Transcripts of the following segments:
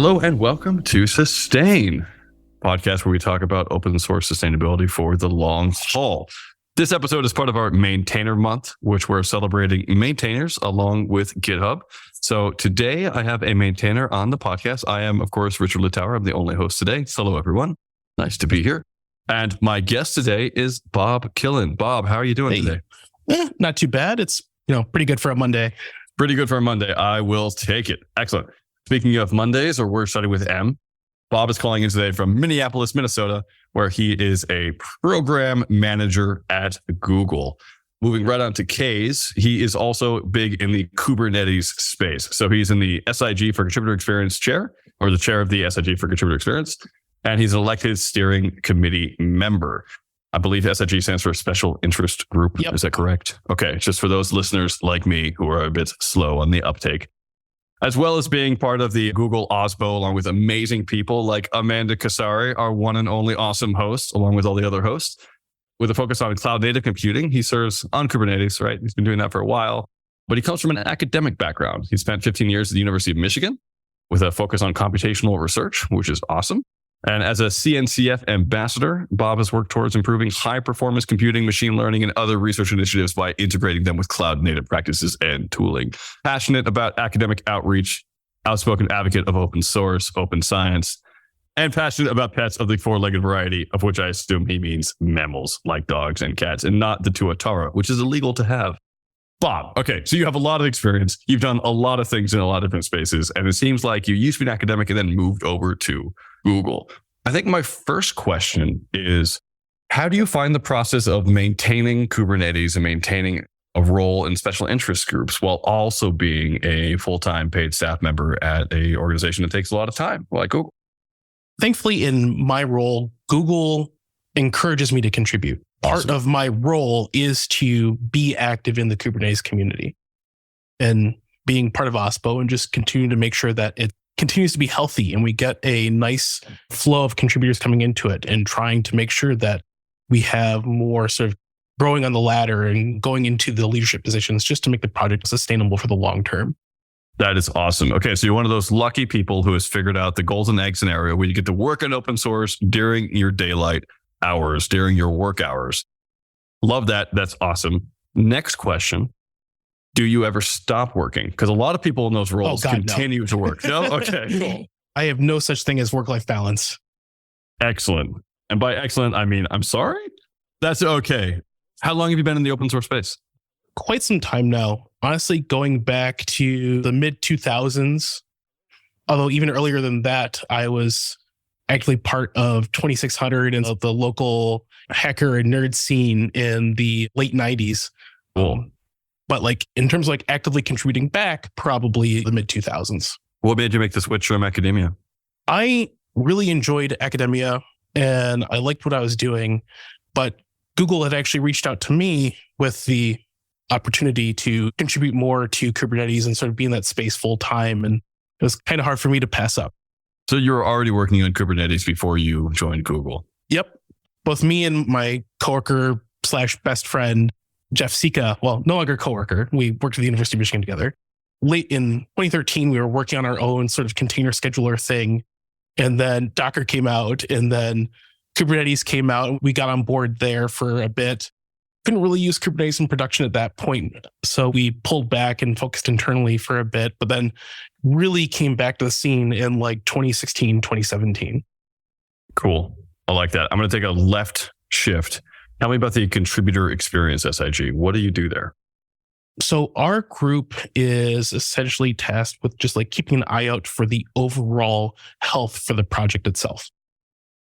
Hello and welcome to Sustain, podcast where we talk about open source sustainability for the long haul. This episode is part of our Maintainer Month, which we're celebrating maintainers along with GitHub. So today I have a maintainer on the podcast. I am, of course, Richard Littauer. I'm the only host today. Hello, everyone. Nice to be here. And my guest today is Bob Killen. Bob, how are you doing today? Not too bad. It's, pretty good for a Monday. Pretty good for a Monday. I will take it. Excellent. Speaking of Mondays, or we're starting with M, Bob is calling in today from Minneapolis, Minnesota, where he is a program manager at Google. Moving right on to K's, he is also big in the Kubernetes space. So he's in the SIG for Contributor Experience chair, or the chair of the SIG for Contributor Experience, and he's an elected steering committee member. I believe SIG stands for Special Interest Group. Yep. Is that correct? Okay, just for those listeners like me who are a bit slow on the uptake. As well as being part of the Google OSPO, along with amazing people like Amanda Kasari, our one and only awesome host, along with all the other hosts. With a focus on cloud native computing, he serves on Kubernetes, right? He's been doing that for a while, but he comes from an academic background. He spent 15 years at the University of Michigan with a focus on computational research, which is awesome. And as a CNCF ambassador, Bob has worked towards improving high-performance computing, machine learning, and other research initiatives by integrating them with cloud-native practices and tooling. Passionate about academic outreach, outspoken advocate of open source, open science, and passionate about pets of the four-legged variety, of which I assume he means mammals like dogs and cats, and not the tuatara, which is illegal to have. Bob, okay, so you have a lot of experience. You've done a lot of things in a lot of different spaces, and it seems like you used to be an academic and then moved over to Google. I think my first question is, how do you find the process of maintaining Kubernetes and maintaining a role in special interest groups while also being a full-time paid staff member at an organization that takes a lot of time, like Google? Thankfully, in my role, Google encourages me to contribute. Awesome. Part of my role is to be active in the Kubernetes community and being part of OSPO and just continue to make sure that it continues to be healthy and we get a nice flow of contributors coming into it and trying to make sure that we have more sort of growing on the ladder and going into the leadership positions just to make the project sustainable for the long term. That is awesome. Okay, so you're one of those lucky people who has figured out the golden egg scenario where you get to work on open source during your daylight hours, during your work hours. Love that. That's awesome. Next question. Do you ever stop working? Because a lot of people in those roles continue to work. No? Okay. I have no such thing as work-life balance. Excellent. And by excellent, I mean, I'm sorry? That's okay. How long have you been in the open source space? Quite some time now. Honestly, going back to the mid-2000s, although even earlier than that, I was actually part of 2600 and the local hacker and nerd scene in the late 90s. Cool. But in terms of actively contributing back, probably the mid-2000s. What made you make the switch from academia? I really enjoyed academia and I liked what I was doing, but Google had actually reached out to me with the opportunity to contribute more to Kubernetes and sort of be in that space full time. And it was kind of hard for me to pass up. So you were already working on Kubernetes before you joined Google? Yep. Both me and my coworker / best friend, Jeff Sika, well, no longer coworker. We worked at the University of Michigan together. Late in 2013, we were working on our own sort of container scheduler thing. And then Docker came out and then Kubernetes came out. We got on board there for a bit. Couldn't really use Kubernetes in production at that point. So we pulled back and focused internally for a bit, but then really came back to the scene in 2016, 2017. Cool. I like that. I'm going to take a left shift. Tell me about the Contributor Experience SIG. What do you do there? So our group is essentially tasked with just keeping an eye out for the overall health for the project itself.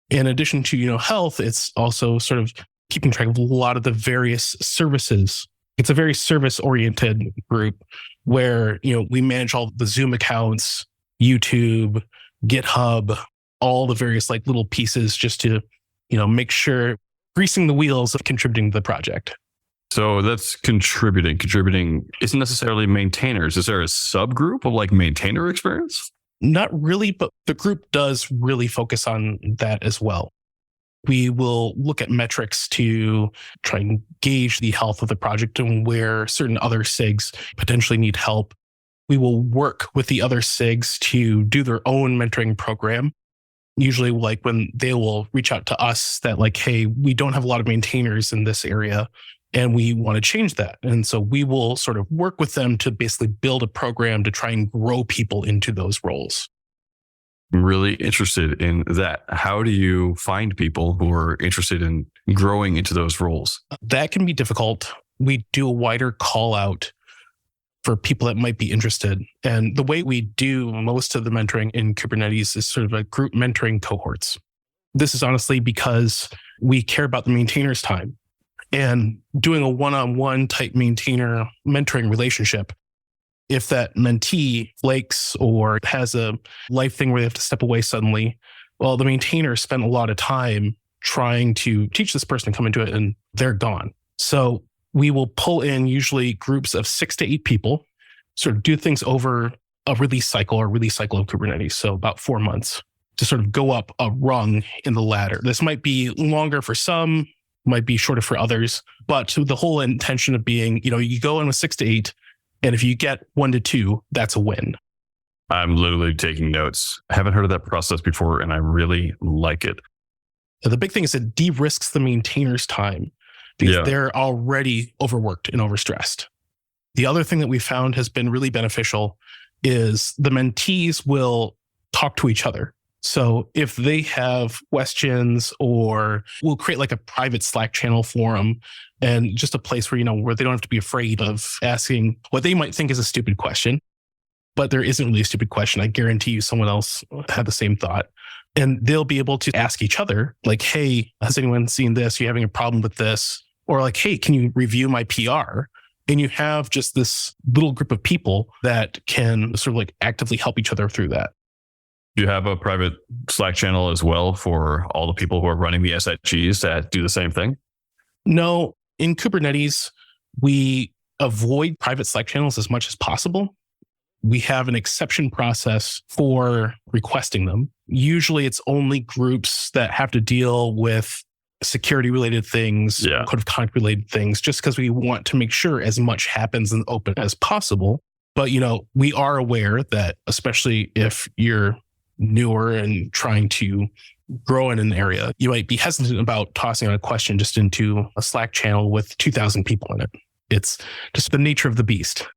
In addition to, health, it's also sort of keeping track of a lot of the various services. It's a very service-oriented group where, we manage all the Zoom accounts, YouTube, GitHub, all the various little pieces just to, make sure greasing the wheels of contributing to the project. So that's contributing. Contributing isn't necessarily maintainers. Is there a subgroup of maintainer experience? Not really, but the group does really focus on that as well. We will look at metrics to try and gauge the health of the project and where certain other SIGs potentially need help. we will work with the other SIGs to do their own mentoring program. Usually like when they will reach out to us that like, hey, we don't have a lot of maintainers in this area and we want to change that. And so we will sort of work with them to basically build a program to try and grow people into those roles. I'm really interested in that. How do you find people who are interested in growing into those roles? That can be difficult. We do a wider call out for people that might be interested. And the way we do most of the mentoring in Kubernetes is sort of a group mentoring cohorts. This is honestly because we care about the maintainer's time, and doing a one-on-one type maintainer mentoring relationship. If that mentee flakes or has a life thing where they have to step away suddenly, well, the maintainer spent a lot of time trying to teach this person to come into it and they're gone. So we will pull in usually groups of 6 to 8 people, sort of do things over a release cycle of Kubernetes. So about 4 months to sort of go up a rung in the ladder. This might be longer for some, might be shorter for others, but the whole intention of being, you go in with 6 to 8, and if you get 1 to 2, that's a win. I'm literally taking notes. I haven't heard of that process before, and I really like it. The big thing is it de-risks the maintainer's time because they're already overworked and overstressed. The other thing that we found has been really beneficial is the mentees will talk to each other. So if they have questions, or we'll create like a private Slack channel for them, and just a place where, where they don't have to be afraid of asking what they might think is a stupid question, but there isn't really a stupid question. I guarantee you someone else had the same thought. And they'll be able to ask each other like, hey, has anyone seen this? Are you having a problem with this? Or like, hey, can you review my PR? And you have just this little group of people that can sort of like actively help each other through that. Do you have a private Slack channel as well for all the people who are running the SIGs that do the same thing? No, in Kubernetes, we avoid private Slack channels as much as possible. We have an exception process for requesting them. Usually it's only groups that have to deal with security related things, code of conduct related things, just because we want to make sure as much happens in the open as possible. But, we are aware that especially if you're newer and trying to grow in an area, you might be hesitant about tossing out a question just into a Slack channel with 2,000 people in it. It's just the nature of the beast.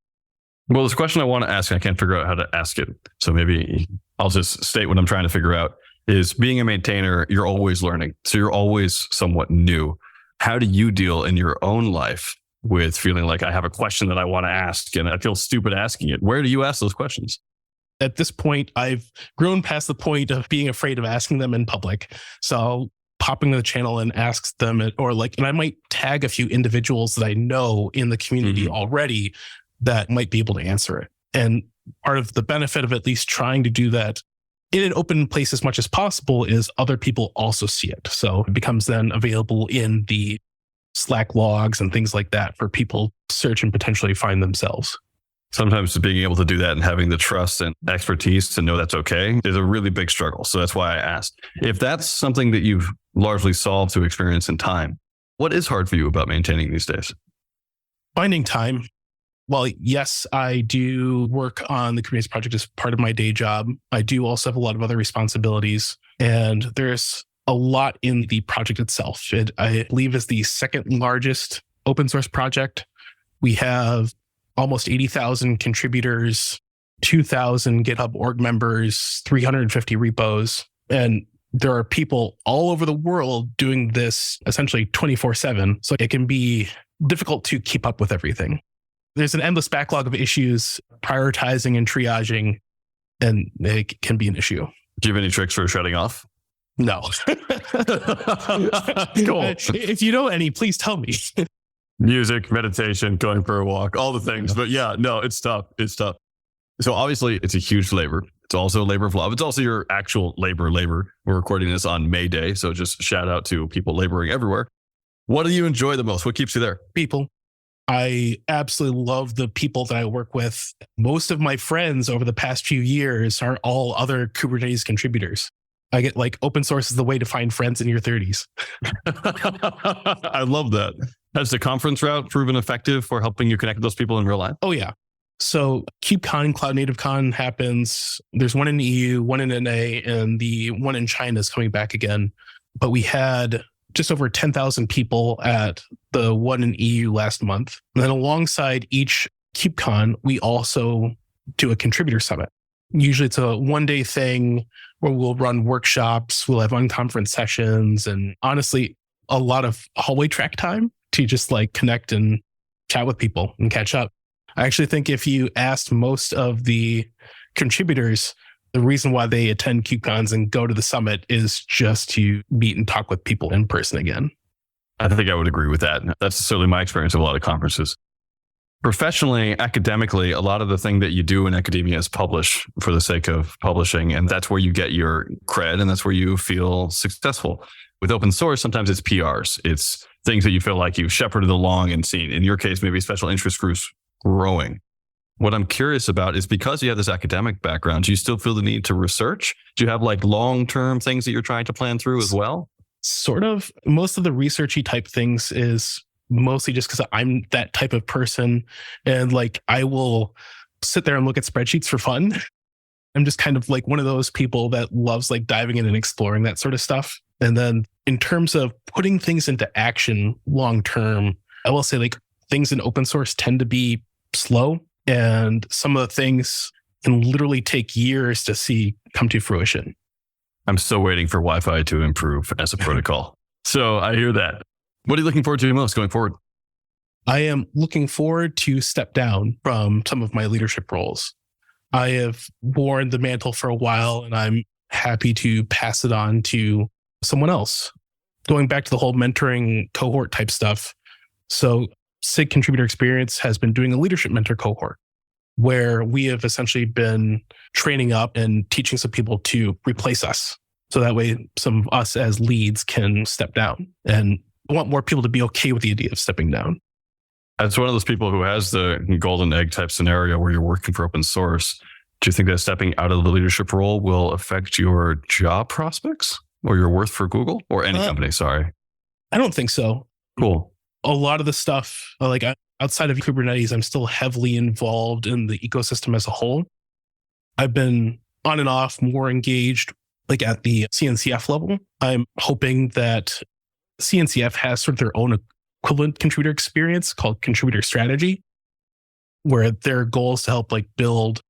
Well, this question I want to ask, I can't figure out how to ask it. So maybe I'll just state what I'm trying to figure out is being a maintainer, you're always learning. So you're always somewhat new. How do you deal in your own life with feeling like I have a question that I want to ask and I feel stupid asking it? Where do you ask those questions? At this point, I've grown past the point of being afraid of asking them in public. So I'll pop into the channel and ask them, and I might tag a few individuals that I know in the community already that might be able to answer it. And part of the benefit of at least trying to do that in an open place as much as possible is other people also see it. So it becomes then available in the Slack logs and things like that for people to search and potentially find themselves. Sometimes being able to do that and having the trust and expertise to know that's okay is a really big struggle. So that's why I asked. If that's something that you've largely solved through experience and time, what is hard for you about maintaining these days? Finding time. Well, yes, I do work on the Kubernetes project as part of my day job. I do also have a lot of other responsibilities, and there's a lot in the project itself. It, I believe, is the second largest open source project. We have almost 80,000 contributors, 2,000 GitHub org members, 350 repos, and there are people all over the world doing this essentially 24/7. So it can be difficult to keep up with everything. There's an endless backlog of issues, prioritizing and triaging, and it can be an issue. Do you have any tricks for shutting off? No. Cool. If you know any, please tell me. Music, meditation, going for a walk, all the things. But yeah, no, it's tough. It's tough. So obviously it's a huge labor. It's also a labor of love. It's also your actual labor. We're recording this on May Day. So just shout out to people laboring everywhere. What do you enjoy the most? What keeps you there? People. I absolutely love the people that I work with. Most of my friends over the past few years are all other Kubernetes contributors. I get like open source is the way to find friends in your 30s. I love that. Has the conference route proven effective for helping you connect with those people in real life? Oh, yeah. So KubeCon, Cloud Native Con happens. There's one in the EU, one in NA, and the one in China is coming back again. But we had just over 10,000 people at the one in EU last month. And then alongside each KubeCon, we also do a contributor summit. Usually it's a one-day thing where we'll run workshops, we'll have unconference sessions, and honestly, a lot of hallway track time to just like connect and chat with people and catch up. I actually think if you asked most of the contributors, the reason why they attend KubeCons and go to the summit is just to meet and talk with people in person again. I think I would agree with that. That's certainly my experience of a lot of conferences. Professionally, academically, a lot of the thing that you do in academia is publish for the sake of publishing. And that's where you get your cred and that's where you feel successful. With open source, sometimes it's PRs. It's things that you feel like you've shepherded along and seen. In your case, maybe special interest groups growing. What I'm curious about is because you have this academic background, do you still feel the need to research? Do you have like long-term things that you're trying to plan through as well? Sort of. Most of the researchy type things is mostly just because I'm that type of person. And like, I will sit there and look at spreadsheets for fun. I'm just kind of like one of those people that loves like diving in and exploring that sort of stuff. And then in terms of putting things into action long-term, I will say like things in open source tend to be slow. And some of the things can literally take years to see come to fruition. I'm still waiting for Wi-Fi to improve as a protocol. So I hear that. What are you looking forward to most going forward? I am looking forward to step down from some of my leadership roles. I have worn the mantle for a while and I'm happy to pass it on to someone else. Going back to the whole mentoring cohort type stuff. So SIG Contributor Experience has been doing a leadership mentor cohort where we have essentially been training up and teaching some people to replace us. So that way some of us as leads can step down. And I want more people to be okay with the idea of stepping down. As one of those people who has the golden egg type scenario where you're working for open source, do you think that stepping out of the leadership role will affect your job prospects or your worth for Google or any company? Sorry. I don't think so. Cool. A lot of the stuff, like outside of Kubernetes, I'm still heavily involved in the ecosystem as a whole. I've been on and off more engaged, like at the CNCF level. I'm hoping that CNCF has sort of their own equivalent contributor experience called contributor strategy, where their goal is to help like build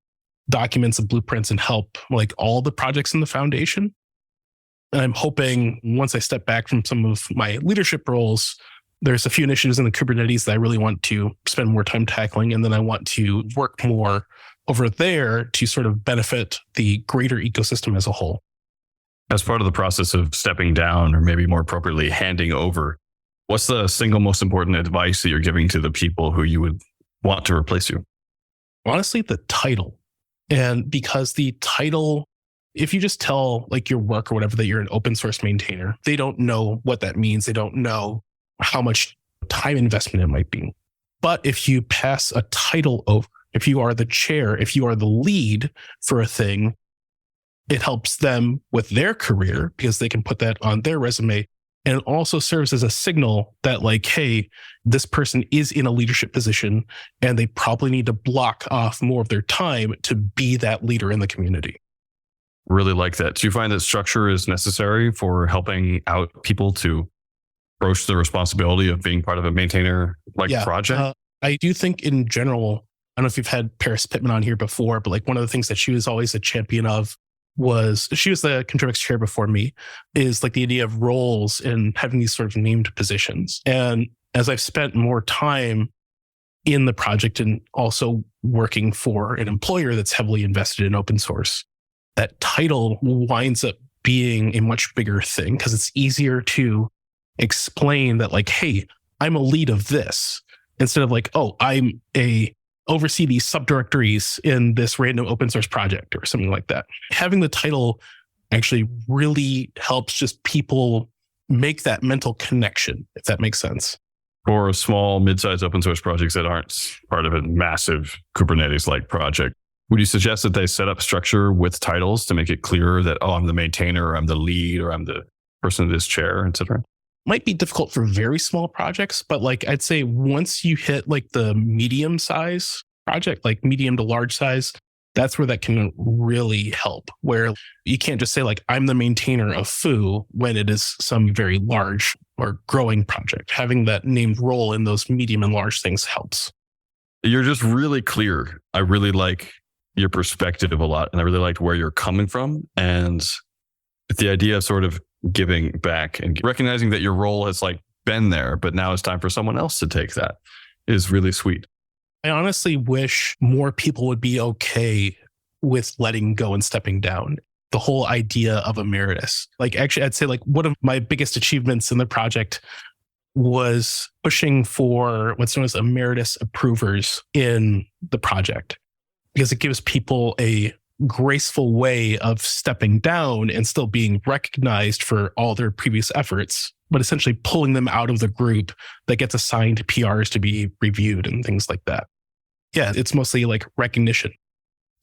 documents and blueprints and help like all the projects in the foundation. And I'm hoping once I step back from some of my leadership roles, there's a few initiatives in the Kubernetes that I really want to spend more time tackling. And then I want to work more over there to sort of benefit the greater ecosystem as a whole. As part of the process of stepping down, or maybe more appropriately, handing over, what's the single most important advice that you're giving to the people who you would want to replace you? Honestly, the title. And because the title, if you just tell like your work or whatever that you're an open source maintainer, they don't know what that means. They don't know how much time investment it might be. But if you pass a title over, if you are the chair, if you are the lead for a thing, it helps them with their career because they can put that on their resume. And it also serves as a signal that like, hey, this person is in a leadership position and they probably need to block off more of their time to be that leader in the community. Really like that. Do you find that structure is necessary for helping out people to approach the responsibility of being part of a maintainer project? I do think in general, I don't know if you've had Paris Pittman on here before, but like one of the things that she was always a champion of was, she was the Contribix chair before me, is like the idea of roles and having these sort of named positions. And as I've spent more time in the project and also working for an employer that's heavily invested in open source, that title winds up being a much bigger thing because it's easier to explain that like, hey, I'm a lead of this, instead of like, oh, oversee these subdirectories in this random open source project or something like that. Having the title actually really helps just people make that mental connection, if that makes sense. For small, mid-sized open source projects that aren't part of a massive Kubernetes-like project, would you suggest that they set up structure with titles to make it clearer that, oh, I'm the maintainer, or I'm the lead, or I'm the person in this chair, et cetera? Might be difficult for very small projects, but like I'd say once you hit like the medium size, project, like medium to large size, that's where that can really help, where you can't just say like, I'm the maintainer of foo when it is some very large or growing project. Having that named role in those medium and large things helps. You're just really clear. I really like your perspective a lot. And I really liked where you're coming from. And the idea of sort of giving back and recognizing that your role has like been there, but now it's time for someone else to take that is really sweet. I honestly wish more people would be okay with letting go and stepping down. The whole idea of emeritus. Like, actually, I'd say like one of my biggest achievements in the project was pushing for what's known as emeritus approvers in the project, because it gives people a graceful way of stepping down and still being recognized for all their previous efforts, but essentially pulling them out of the group that gets assigned to PRs to be reviewed and things like that. Yeah, it's mostly like recognition.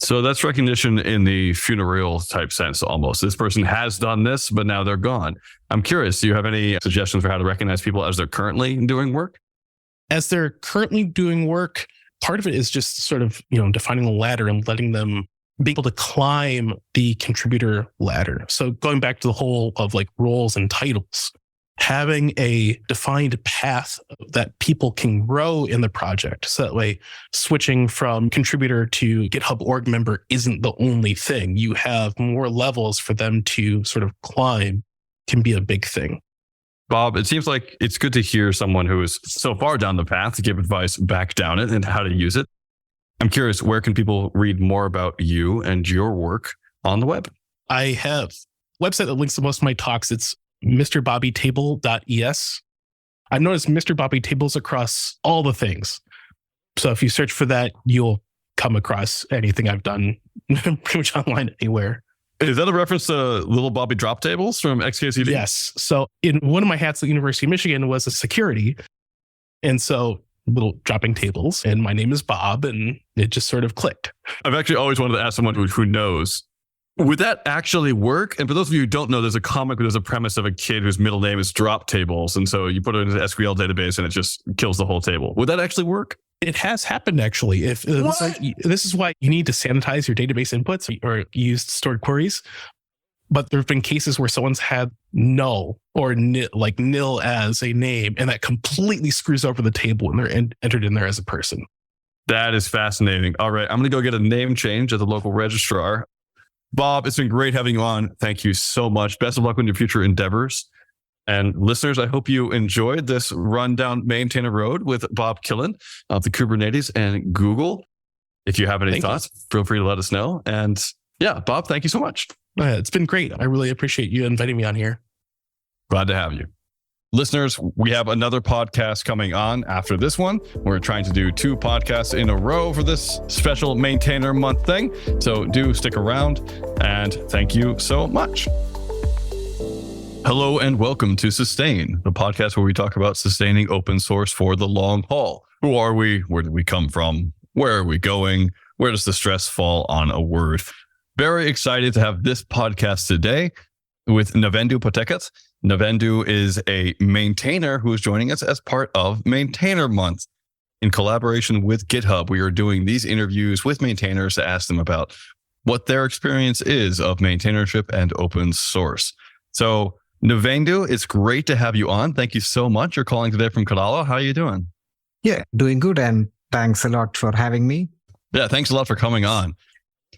So that's recognition in the funereal type sense almost. This person has done this, but now they're gone. I'm curious, do you have any suggestions for how to recognize people as they're currently doing work? As they're currently doing work, part of it is just sort of, defining the ladder and letting them be able to climb the contributor ladder. So going back to the whole of like roles and titles, having a defined path that people can grow in the project. So that way, switching from contributor to GitHub org member isn't the only thing. You have more levels for them to sort of climb can be a big thing. Bob, it seems like it's good to hear someone who is so far down the path to give advice back down it and how to use it. I'm curious, where can people read more about you and your work on the web? I have a website that links to most of my talks. It's MrBobbyTable.es. I've noticed Mr. Bobby Tables across all the things. So if you search for that, you'll come across anything I've done pretty much online anywhere. Is that a reference to little Bobby drop tables from XKCD? Yes. So in one of my hats at the University of Michigan was a security. And so little dropping tables, and my name is Bob, and it just sort of clicked. I've actually always wanted to ask someone who knows. Would that actually work? And for those of you who don't know, there's a comic where there's a premise of a kid whose middle name is drop tables. And so you put it into the SQL database and it just kills the whole table. Would that actually work? It has happened, actually. If this is why you need to sanitize your database inputs or use stored queries. But there have been cases where someone's had null or nil as a name, and that completely screws over the table when they're entered in there as a person. That is fascinating. All right, I'm going to go get a name change at the local registrar. Bob, it's been great having you on. Thank you so much. Best of luck with your future endeavors. And listeners, I hope you enjoyed this run down Maintainer Road with Bob Killen of the Kubernetes and Google. If you have any thoughts, feel free to let us know. And yeah, Bob, thank you so much. It's been great. I really appreciate you inviting me on here. Glad to have you. Listeners, we have another podcast coming on after this one. We're trying to do 2 podcasts in a row for this special Maintainer Month thing. So do stick around, and thank you so much. Hello and welcome to Sustain, the podcast where we talk about sustaining open source for the long haul. Who are we? Where did we come from? Where are we going? Where does the stress fall on a word? Very excited to have this podcast today with Navendu Pottekkat. Navendu is a maintainer who is joining us as part of Maintainer Month. In collaboration with GitHub, we are doing these interviews with maintainers to ask them about what their experience is of maintainership and open source. So, Navendu, it's great to have you on. Thank you so much. You're calling today from Kerala. How are you doing? Yeah, doing good. And thanks a lot for having me. Yeah, thanks a lot for coming on.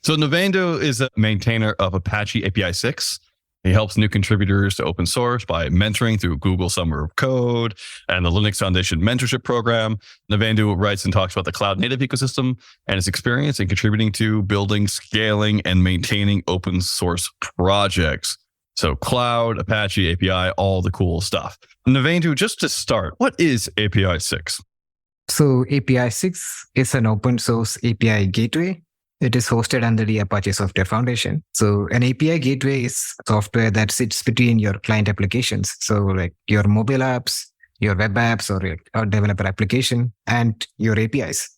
So Navendu is a maintainer of Apache API 6. He helps new contributors to open source by mentoring through Google Summer of Code and the Linux Foundation mentorship program. Navendu writes and talks about the cloud native ecosystem and his experience in contributing to building, scaling, and maintaining open source projects. So cloud, Apache, API, all the cool stuff. Navendu, just to start, what is API 6? So API 6 is an open source API gateway. It is hosted under the Apache Software Foundation. So an API gateway is software that sits between your client applications. So like your mobile apps, your web apps, or your developer application, and your APIs.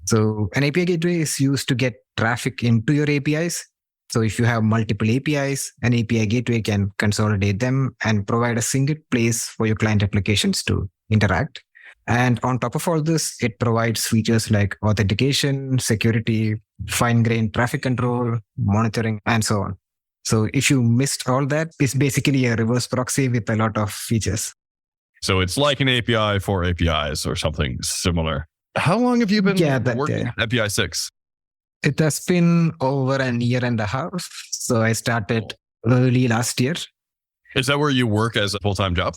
So an API gateway is used to get traffic into your APIs. So if you have multiple APIs, an API gateway can consolidate them and provide a single place for your client applications to interact. And on top of all this, it provides features like authentication, security, fine-grained traffic control, monitoring, and so on. So if you missed all that, it's basically a reverse proxy with a lot of features. So it's like an API for APIs or something similar. How long have you been working at API 6? It has been over a year and a half. So I started early last year. Is that where you work as a full-time job?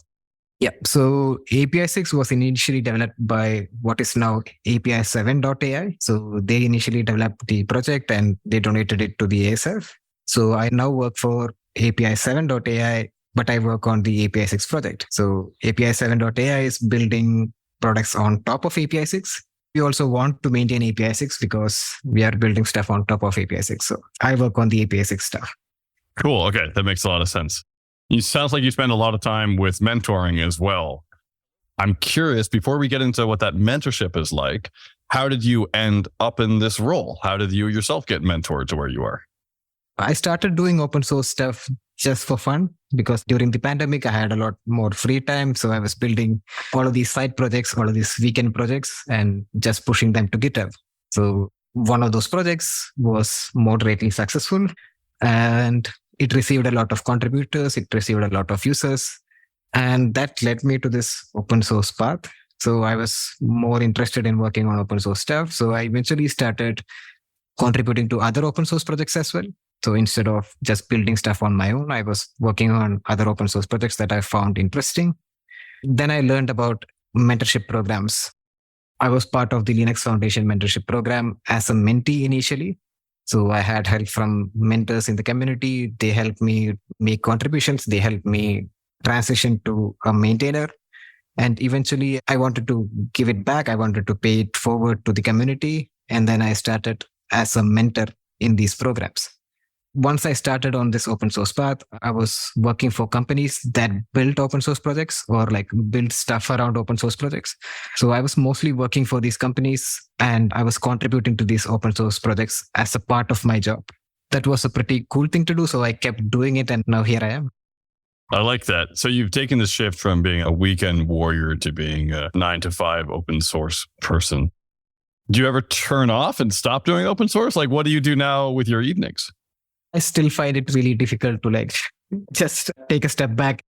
Yeah. So API 6 was initially developed by what is now API 7.ai. So they initially developed the project and they donated it to the ASF. So I now work for API 7.ai, but I work on the API 6 project. So API 7.ai is building products on top of API 6. We also want to maintain API 6 because we are building stuff on top of API 6. So I work on the API 6 stuff. Cool. Okay. That makes a lot of sense. It sounds like you spend a lot of time with mentoring as well. I'm curious, before we get into what that mentorship is like, how did you end up in this role? How did you yourself get mentored to where you are? I started doing open source stuff just for fun because during the pandemic, I had a lot more free time. So I was building all of these side projects, all of these weekend projects, and just pushing them to GitHub. So one of those projects was moderately successful and it received a lot of contributors. It received a lot of users. And that led me to this open source path. So I was more interested in working on open source stuff. So I eventually started contributing to other open source projects as well. So instead of just building stuff on my own, I was working on other open source projects that I found interesting. Then I learned about mentorship programs. I was part of the Linux Foundation mentorship program as a mentee initially. So I had help from mentors in the community. They helped me make contributions. They helped me transition to a maintainer. And eventually I wanted to give it back. I wanted to pay it forward to the community. And then I started as a mentor in these programs. Once I started on this open source path, I was working for companies that built open source projects or like build stuff around open source projects. So I was mostly working for these companies and I was contributing to these open source projects as a part of my job. That was a pretty cool thing to do. So I kept doing it and now here I am. I like that. So you've taken the shift from being a weekend warrior to being a 9-to-5 open source person. Do you ever turn off and stop doing open source? Like, what do you do now with your evenings? I still find it really difficult to just take a step back.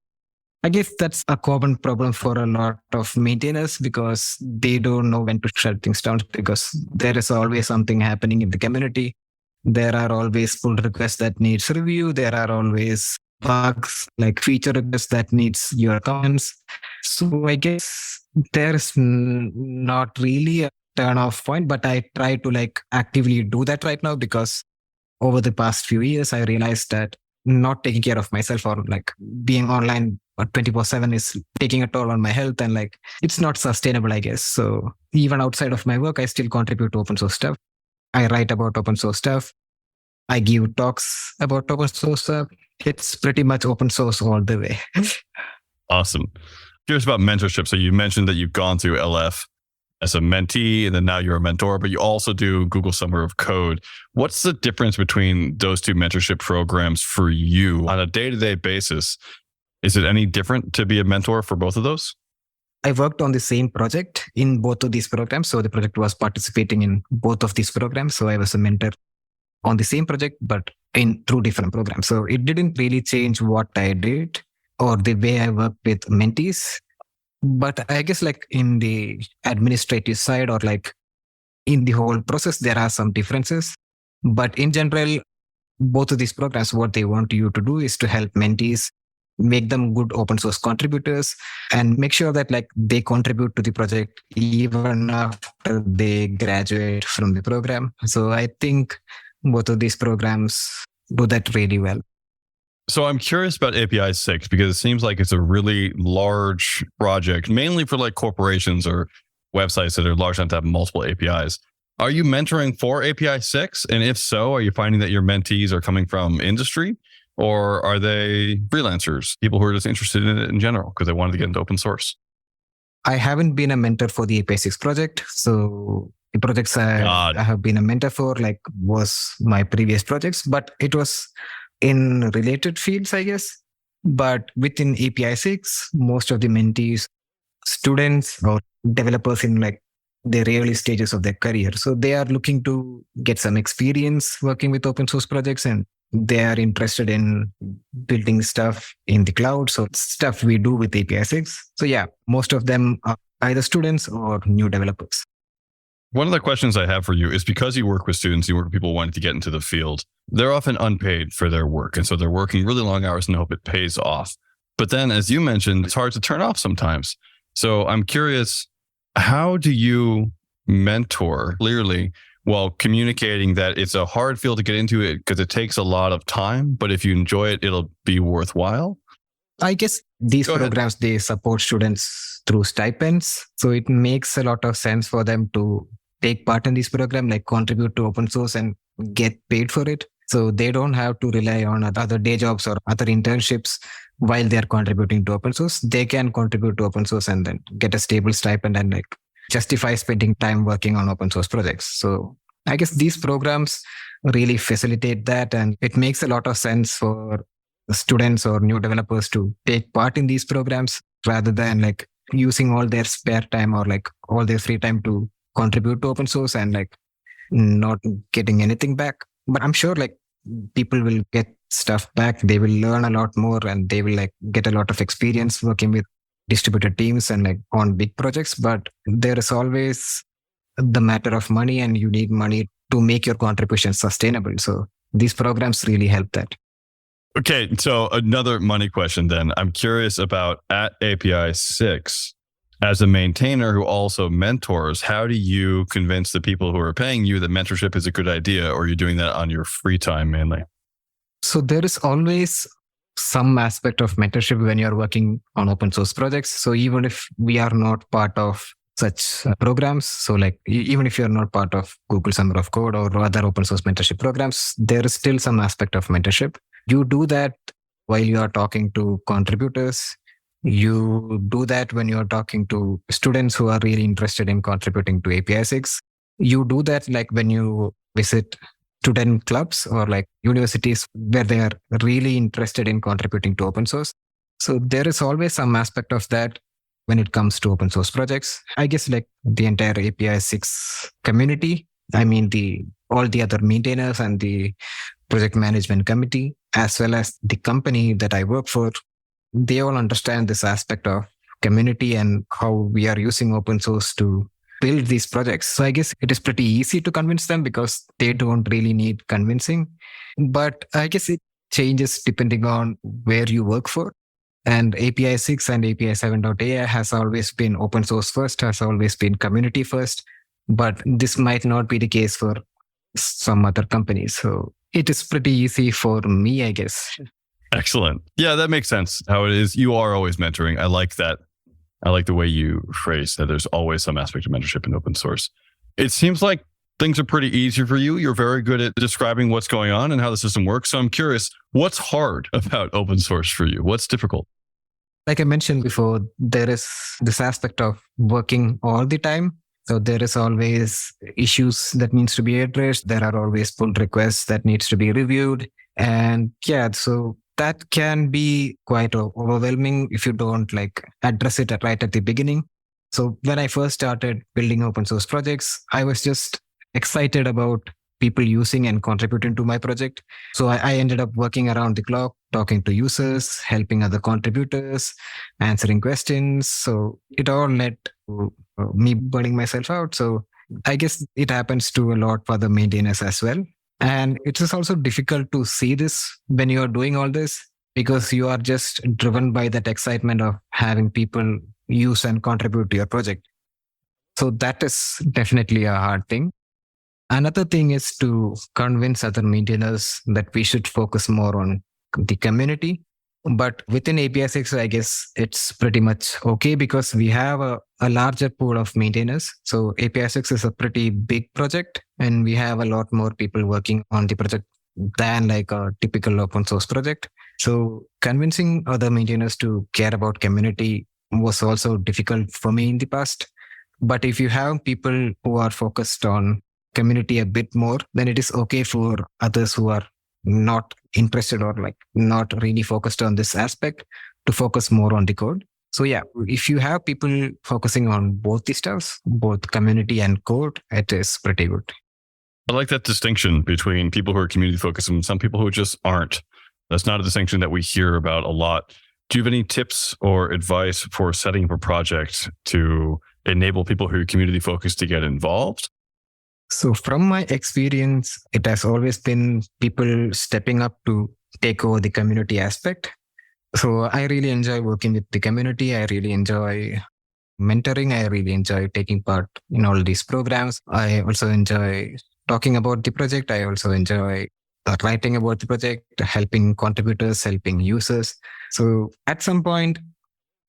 I guess that's a common problem for a lot of maintainers because they don't know when to shut things down because there is always something happening in the community. There are always pull requests that needs review. There are always bugs like feature requests that needs your comments. So I guess there's not really a turn off point, but I try to actively do that right now because over the past few years, I realized that not taking care of myself or being online 24/7 is taking a toll on my health and it's not sustainable, I guess. So even outside of my work, I still contribute to open source stuff. I write about open source stuff. I give talks about open source stuff. It's pretty much open source all the way. Awesome. Curious about mentorship. So you mentioned that you've gone through LF as a mentee, and then now you're a mentor, but you also do Google Summer of Code. What's the difference between those two mentorship programs for you on a day-to-day basis? Is it any different to be a mentor for both of those? I worked on the same project in both of these programs. So the project was participating in both of these programs. So I was a mentor on the same project, but through different programs. So it didn't really change what I did or the way I worked with mentees. But I guess in the administrative side or in the whole process, there are some differences. But in general, both of these programs, what they want you to do is to help mentees, make them good open source contributors and make sure that they contribute to the project even after they graduate from the program. So I think both of these programs do that really well. So I'm curious about API 6 because it seems like it's a really large project, mainly for corporations or websites that are large enough to have multiple APIs. Are you mentoring for API 6? And if so, are you finding that your mentees are coming from industry or are they freelancers, people who are just interested in it in general because they wanted to get into open source? I haven't been a mentor for the API 6 project. So the projects I have been a mentor for was my previous projects, but it was in related fields, I guess. But within API 6, most of the mentees, students or developers in like the early stages of their career. So they are looking to get some experience working with open source projects, and they are interested in building stuff in the cloud. So stuff we do with API 6. So yeah, most of them are either students or new developers. One of the questions I have for you is, because you work with students, you work with people wanting to get into the field, they're often unpaid for their work. And so they're working really long hours and hope it pays off. But then, as you mentioned, it's hard to turn off sometimes. So I'm curious, how do you mentor clearly while communicating that it's a hard field to get into it because it takes a lot of time, but if you enjoy it, it'll be worthwhile? I guess these programs, they support students through stipends. So it makes a lot of sense for them to take part in this program, like contribute to open source and get paid for it. So they don't have to rely on other day jobs or other internships while they're contributing to open source. They can contribute to open source and then get a stable stipend and like justify spending time working on open source projects. So I guess these programs really facilitate that, and it makes a lot of sense for students or new developers to take part in these programs rather than like using all their spare time or like all their free time to contribute to open source and like not getting anything back. But I'm sure like people will get stuff back. They will learn a lot more and they will like get a lot of experience working with distributed teams and like on big projects. But there is always the matter of money, and you need money to make your contribution sustainable. So these programs really help that. Okay, so another money question then. I'm curious about, at API 6, as a maintainer who also mentors, how do you convince the people who are paying you that mentorship is a good idea, or are you doing that on your free time mainly? So there is always some aspect of mentorship when you're working on open source projects. So even if we are not part of such programs, so like even if you're not part of Google Summer of Code or other open source mentorship programs, there is still some aspect of mentorship. You do that while you are talking to contributors. You do that when you're talking to students who are really interested in contributing to API 6. You do that like when you visit student clubs or like universities where they are really interested in contributing to open source. So there is always some aspect of that when it comes to open source projects. I guess like the entire API 6 community, I mean all the other maintainers and the project management committee, as well as the company that I work for, they all understand this aspect of community and how we are using open source to build these projects. So I guess it is pretty easy to convince them because they don't really need convincing. But I guess it changes depending on where you work for. And API 6 and API 7.ai has always been open source first, has always been community first. But this might not be the case for some other companies. So it is pretty easy for me, I guess. Excellent. Yeah, that makes sense. How it is. You are always mentoring. I like that. I like the way you phrase that there's always some aspect of mentorship in open source. It seems like things are pretty easy for you. You're very good at describing what's going on and how the system works. So I'm curious, what's hard about open source for you? What's difficult? Like I mentioned before, there is this aspect of working all the time. So there is always issues that needs to be addressed. There are always pull requests that needs to be reviewed. And yeah, so that can be quite overwhelming if you don't like address it right at the beginning. So when I first started building open source projects, I was just excited about people using and contributing to my project. So I ended up working around the clock, talking to users, helping other contributors, answering questions. So it all led to me burning myself out. So I guess it happens to a lot of other maintainers as well. And it is also difficult to see this when you are doing all this because you are just driven by that excitement of having people use and contribute to your project. So that is definitely a hard thing. Another thing is to convince other maintainers that we should focus more on the community. But within API 6, I guess it's pretty much okay because we have a larger pool of maintainers. So API 6 is a pretty big project and we have a lot more people working on the project than like a typical open source project. So convincing other maintainers to care about community was also difficult for me in the past. But if you have people who are focused on community a bit more, then it is okay for others who are not interested or like not really focused on this aspect to focus more on the code. So yeah, if you have people focusing on both the stuffs, both community and code, it is pretty good. I like that distinction between people who are community focused and some people who just aren't. That's not a distinction that we hear about a lot. Do you have any tips or advice for setting up a project to enable people who are community focused to get involved? So from my experience, it has always been people stepping up to take over the community aspect. So I really enjoy working with the community. I really enjoy mentoring. I really enjoy taking part in all these programs. I also enjoy talking about the project. I also enjoy writing about the project, helping contributors, helping users. So at some point,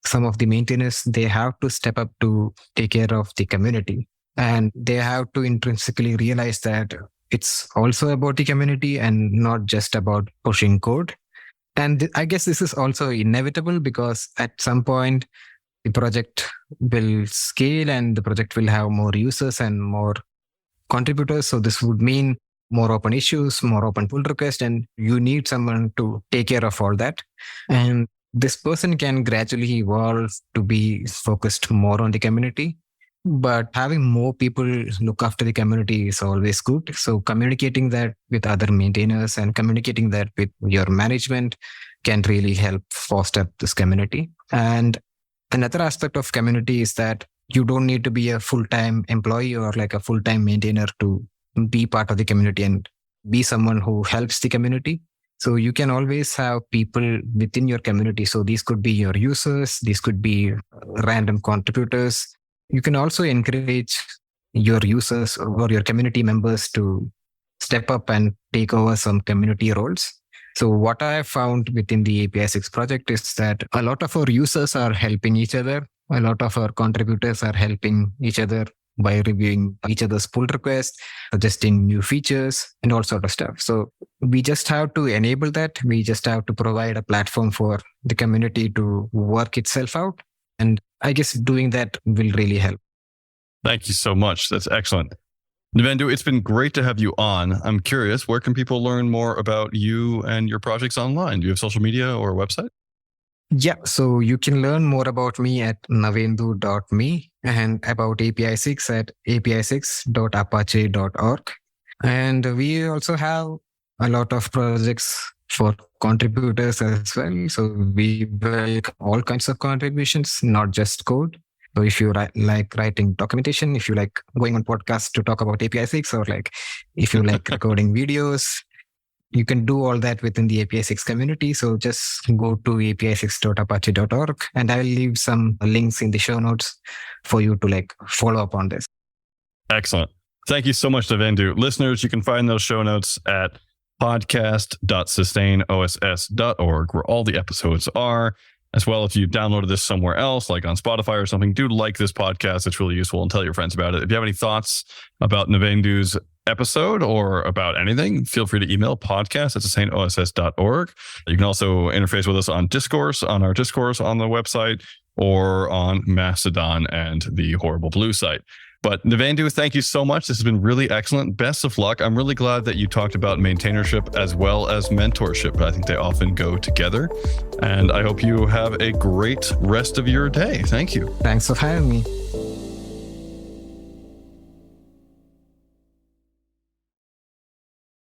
some of the maintainers, they have to step up to take care of the community. And they have to intrinsically realize that it's also about the community and not just about pushing code. And I guess this is also inevitable because at some point, the project will scale and the project will have more users and more contributors. So this would mean more open issues, more open pull requests, and you need someone to take care of all that. And this person can gradually evolve to be focused more on the community. But having more people look after the community is always good. So communicating that with other maintainers and communicating that with your management can really help foster this community. And another aspect of community is that you don't need to be a full-time employee or like a full-time maintainer to be part of the community and be someone who helps the community. So you can always have people within your community. So these could be your users, these could be random contributors. You can also encourage your users or your community members to step up and take over some community roles. So what I have found within the API 6 project is that a lot of our users are helping each other. A lot of our contributors are helping each other by reviewing each other's pull requests, suggesting new features, and all sort of stuff. So we just have to enable that. We just have to provide a platform for the community to work itself out. And I guess doing that will really help. Thank you so much. That's excellent. Navendu, it's been great to have you on. I'm curious, where can people learn more about you and your projects online? Do you have social media or a website? Yeah, so you can learn more about me at navendu.me and about API 6 at api6.apache.org. And we also have a lot of projects for contributors as well. So we welcome all kinds of contributions, not just code. So if you like writing documentation, if you like going on podcasts to talk about API 6, or like if you like recording videos, you can do all that within the API 6 community. So just go to api6.apache.org and I will leave some links in the show notes for you to like follow up on this. Excellent. Thank you so much, Navendu. Listeners, you can find those show notes at podcast.sustainoss.org, where all the episodes are. As well, if you downloaded this somewhere else, like on Spotify or something, do like this podcast. It's really useful, and tell your friends about it. If you have any thoughts about Navendu's episode or about anything, feel free to email podcast@sustainoss.org. You can also interface with us on Discourse, on our Discourse on the website, or on Mastodon and the Horrible Blue site. But Navendu, thank you so much. This has been really excellent. Best of luck. I'm really glad that you talked about maintainership as well as mentorship. I think they often go together. And I hope you have a great rest of your day. Thank you. Thanks for having me.